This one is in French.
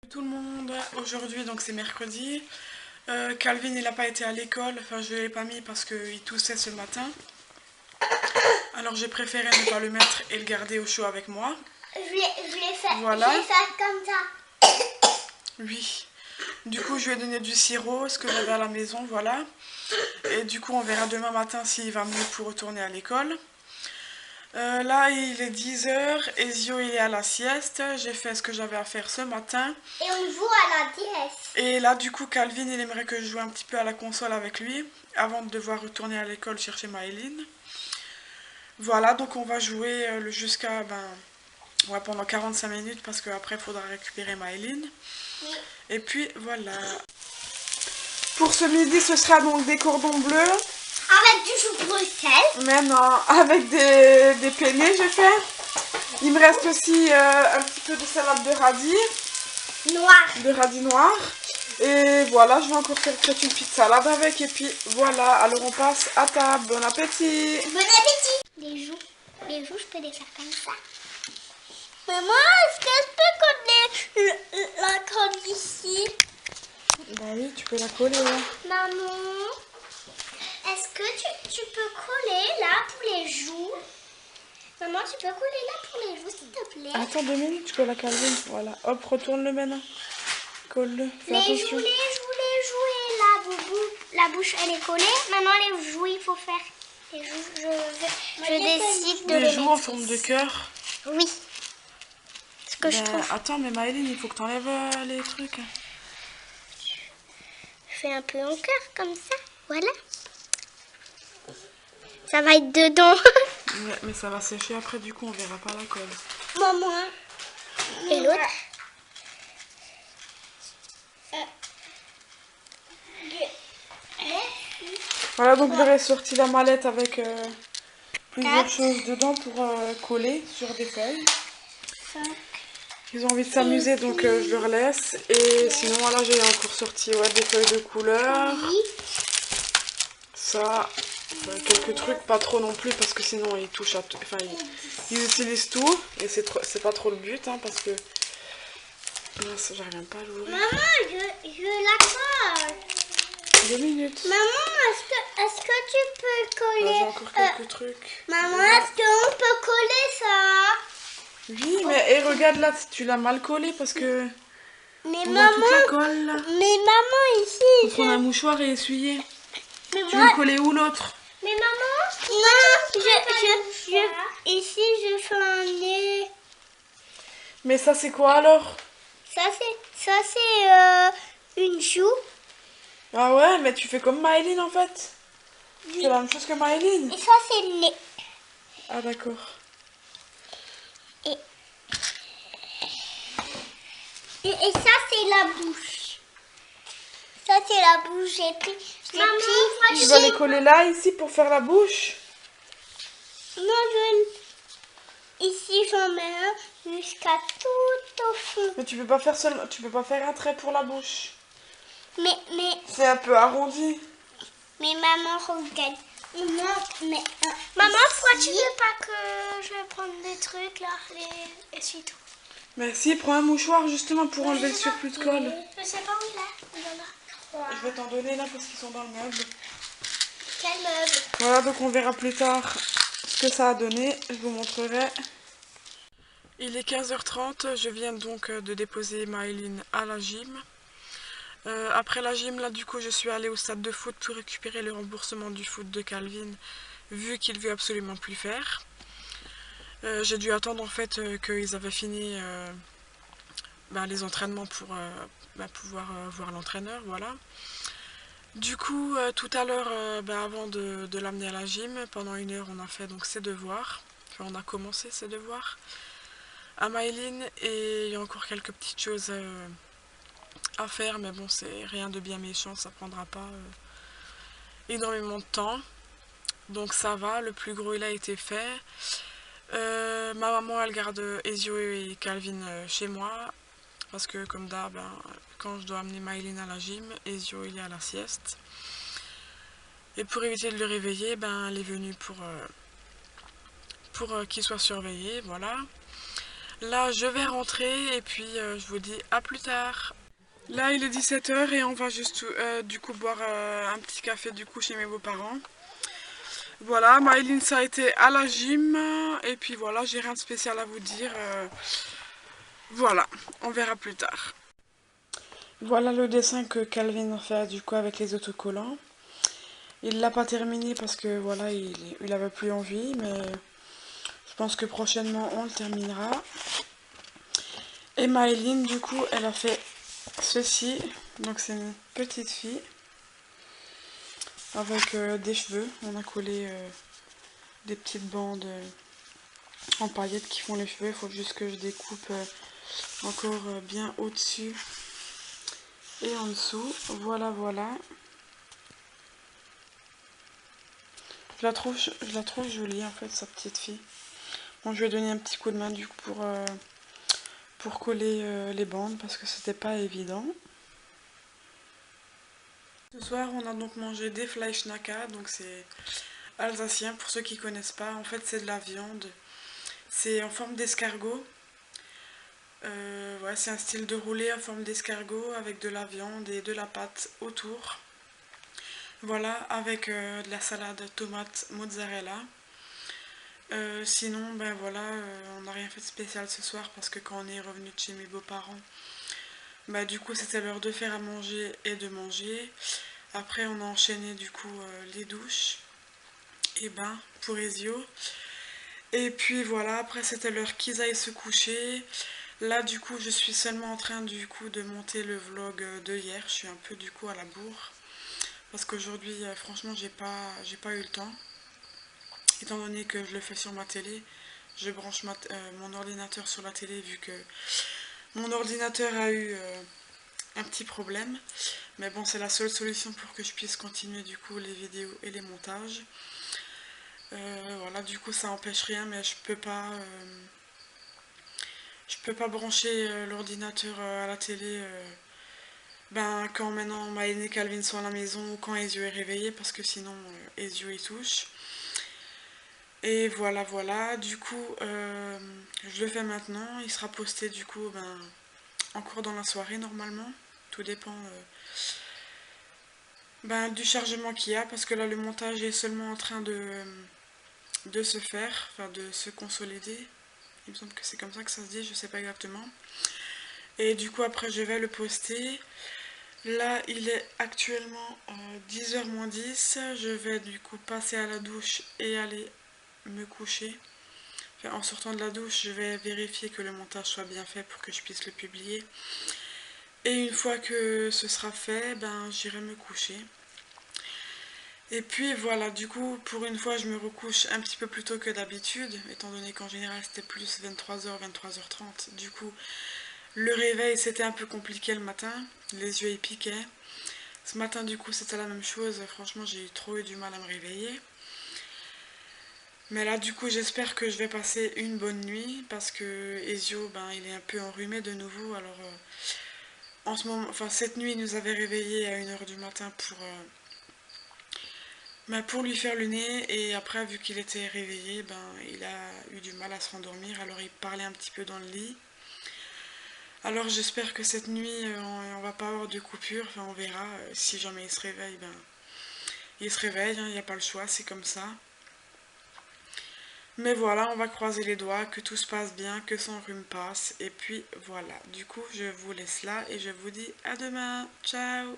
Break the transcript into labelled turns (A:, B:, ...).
A: Tout le monde, aujourd'hui donc c'est mercredi. Calvin il n'a pas été à l'école, enfin je ne l'ai pas mis parce qu'il toussait ce matin. Alors j'ai préféré ne pas le mettre et le garder au chaud avec moi.
B: Je l'ai fait,
A: Voilà.
B: je l'ai fait comme ça.
A: Oui. Du coup je lui ai donné du sirop, ce que j'avais à la maison, voilà. Et du coup on verra demain matin s'il va mieux pour retourner à l'école. Là il est 10h, Ezio il est à la sieste, j'ai fait ce que j'avais à faire ce matin.
B: Et on joue à la DS.
A: Et là du coup Calvin il aimerait que je joue un petit peu à la console avec lui avant de devoir retourner à l'école chercher Maëline. Voilà, donc on va jouer jusqu'à pendant 45 minutes parce qu'après il faudra récupérer Maëline.
B: Oui.
A: Et puis voilà. Pour ce midi ce sera donc des cordons bleus.
B: Avec du chou Bruxelles.
A: Mais non, avec des penne j'ai fait. Il me reste aussi un petit peu de salade de radis.
B: Noir.
A: De radis noirs. Et voilà, je vais encore faire peut-être une petite salade avec. Et puis voilà, alors on passe à table. Bon appétit.
B: Bon appétit. Les joues, je peux les faire comme ça. Maman, est-ce que je peux coller la colle ici?
A: Bah oui, tu peux la coller. Ouais.
B: Maman, est-ce que tu peux coller là pour les joues? Maman, tu peux coller là pour les joues, s'il te plaît?
A: Attends 2 minutes, tu peux la Calvin. Voilà, hop, retourne-le maintenant. Colle-le, fais
B: Les
A: attention.
B: joues, et la boubou. La bouche, elle est collée. Maintenant, les joues, il faut faire. Les joues, je décide de
A: Des
B: les
A: joues
B: mettre.
A: en forme de cœur.
B: Oui. Ce que je trouve.
A: Attends, mais Maëline, il faut que tu enlèves les trucs.
B: Je fais un peu en cœur, comme ça. Voilà. Ça va être dedans.
A: Ouais, mais ça va sécher après, du coup, on verra pas la colle.
B: Maman. Et l'autre?
A: Voilà, donc j'aurais sorti la mallette avec plusieurs choses dedans pour coller sur des feuilles. Ils ont envie de s'amuser, donc je leur laisse. Et sinon, voilà, j'ai encore sorti des feuilles de couleur. Ça, quelques trucs, pas trop non plus, parce que sinon ils touchent à tout. Enfin, ils utilisent tout, et c'est pas trop le but, hein, parce que... Mince, j'arrive pas à l'ouvrir.
B: Maman, je la colle.
A: 2 minutes.
B: Maman, est-ce que tu peux coller?
A: J'ai encore quelques trucs.
B: Maman, est-ce qu'on peut coller ça?
A: Oui, mais regarde là, tu l'as mal collé parce que...
B: Mais
A: on
B: maman,
A: voit toute la colle là.
B: mais maman, ici.
A: Faut prendre un mouchoir et essuyer.
B: Mais
A: Tu veux le coller où l'autre?
B: Mais maman, non, ici je fais un nez.
A: Mais ça c'est quoi alors?
B: Ça c'est une joue.
A: Ah ouais, mais tu fais comme Maëline en fait. Tu fais la même chose que Maëline.
B: Et ça c'est le nez.
A: Ah d'accord.
B: Et ça c'est la bouche. Ça c'est la bouche. J'ai pris.
A: Tu vas les coller là, ici, pour faire la bouche?
B: Non, ici j'en mets un jusqu'à tout au fond.
A: Mais tu peux pas faire un trait pour la bouche.
B: Mais
A: C'est un peu arrondi.
B: maman regarde. Maman, pourquoi tu veux pas que je vais prendre des trucs là et c'est tout?
A: Mais si, prends un mouchoir justement pour enlever le surplus de colle.
B: Je sais pas où il est.
A: Je vais t'en donner là parce qu'ils sont dans le meuble.
B: Quel meuble?
A: Voilà, donc on verra plus tard ce que ça a donné. Je vous montrerai. Il est 15h30, je viens donc de déposer Maëline à la gym. Après la gym, là du coup je suis allée au stade de foot pour récupérer le remboursement du foot de Calvin, vu qu'il veut absolument plus faire. J'ai dû attendre en fait qu'ils avaient fini les entraînements pour pouvoir voir l'entraîneur, voilà. Du coup, tout à l'heure, avant de l'amener à la gym, pendant 1 heure, on a fait donc ses devoirs. Enfin, on a commencé ses devoirs à Maëline et il y a encore quelques petites choses à faire, mais bon, c'est rien de bien méchant, ça prendra pas énormément de temps. Donc ça va, le plus gros il a été fait. Ma maman elle garde Ezio et Calvin chez moi. Parce que comme d'hab, quand je dois amener Maëline à la gym, Ezio il est à la sieste. Et pour éviter de le réveiller, elle est venue pour qu'il soit surveillé, voilà. Là, je vais rentrer et puis je vous dis à plus tard. Là, il est 17 h et on va juste du coup boire un petit café du coup chez mes beaux-parents. Voilà, Maëlyn, ça a été à la gym et puis voilà, j'ai rien de spécial à vous dire. Voilà, on verra plus tard. Voilà le dessin que Calvin a fait du coup avec les autocollants. Il l'a pas terminé parce que voilà, il avait plus envie, mais je pense que prochainement on le terminera. Et Maëlyn, du coup, elle a fait ceci. Donc c'est une petite fille avec des cheveux. On a collé des petites bandes en paillettes qui font les cheveux. Il faut juste que je découpe encore bien au-dessus et en dessous. Voilà, voilà. Je la trouve jolie en fait, sa petite fille. Bon, je vais donner un petit coup de main du coup pour coller les bandes parce que c'était pas évident. Ce soir, on a donc mangé des Fleischnacker, donc c'est alsacien pour ceux qui connaissent pas. En fait, c'est de la viande. C'est en forme d'escargot. Ouais, c'est un style de roulé en forme d'escargot avec de la viande et de la pâte autour. Voilà, avec de la salade tomate mozzarella. Sinon, ben voilà, on n'a rien fait de spécial ce soir parce que quand on est revenu de chez mes beaux-parents, bah du coup c'était l'heure de faire à manger et de manger. Après on a enchaîné du coup les douches et bains pour Ezio. Et puis voilà, après c'était l'heure qu'ils aillent se coucher. Là du coup je suis seulement en train du coup de monter le vlog de hier. Je suis un peu du coup à la bourre. Parce qu'aujourd'hui franchement j'ai pas eu le temps. Étant donné que je le fais sur ma télé, je branche mon ordinateur sur la télé vu que mon ordinateur a eu un petit problème. Mais bon, c'est la seule solution pour que je puisse continuer du coup les vidéos et les montages. Voilà, du coup ça empêche rien, mais je peux pas brancher l'ordinateur à la télé ben, quand maintenant Maëlyn et Calvin sont à la maison ou quand Ezio est réveillé parce que sinon Ezio y touche. Et voilà, voilà, du coup je le fais maintenant, il sera posté du coup ben, encore dans la soirée normalement, tout dépend ben, du chargement qu'il y a parce que là le montage est seulement en train de se faire, enfin de se consolider, il me semble que c'est comme ça que ça se dit, je sais pas exactement. Et du coup après je vais le poster. Là il est actuellement 10 h moins 10, je vais du coup passer à la douche et aller me coucher. Enfin, en sortant de la douche je vais vérifier que le montage soit bien fait pour que je puisse le publier. Et une fois que ce sera fait, ben j'irai me coucher. Et puis voilà, du coup, pour une fois, je me recouche un petit peu plus tôt que d'habitude, étant donné qu'en général, c'était plus 23 h, 23 h 30. Du coup, le réveil, c'était un peu compliqué le matin, les yeux, ils piquaient. Ce matin, du coup, c'était la même chose. Franchement, j'ai trop eu du mal à me réveiller. Mais là, du coup, j'espère que je vais passer une bonne nuit, parce que Ezio, ben, il est un peu enrhumé de nouveau. Alors, en ce moment, enfin, cette nuit, il nous avait réveillés à 1 h du matin pour lui faire le nez, et après vu qu'il était réveillé, ben il a eu du mal à se rendormir, alors il parlait un petit peu dans le lit. Alors j'espère que cette nuit on va pas avoir de coupure, enfin on verra, si jamais il se réveille, ben il se réveille, il n'y a pas le choix, c'est comme ça. Mais voilà, on va croiser les doigts, que tout se passe bien, que son rhume passe, et puis voilà. Du coup je vous laisse là et je vous dis à demain, ciao.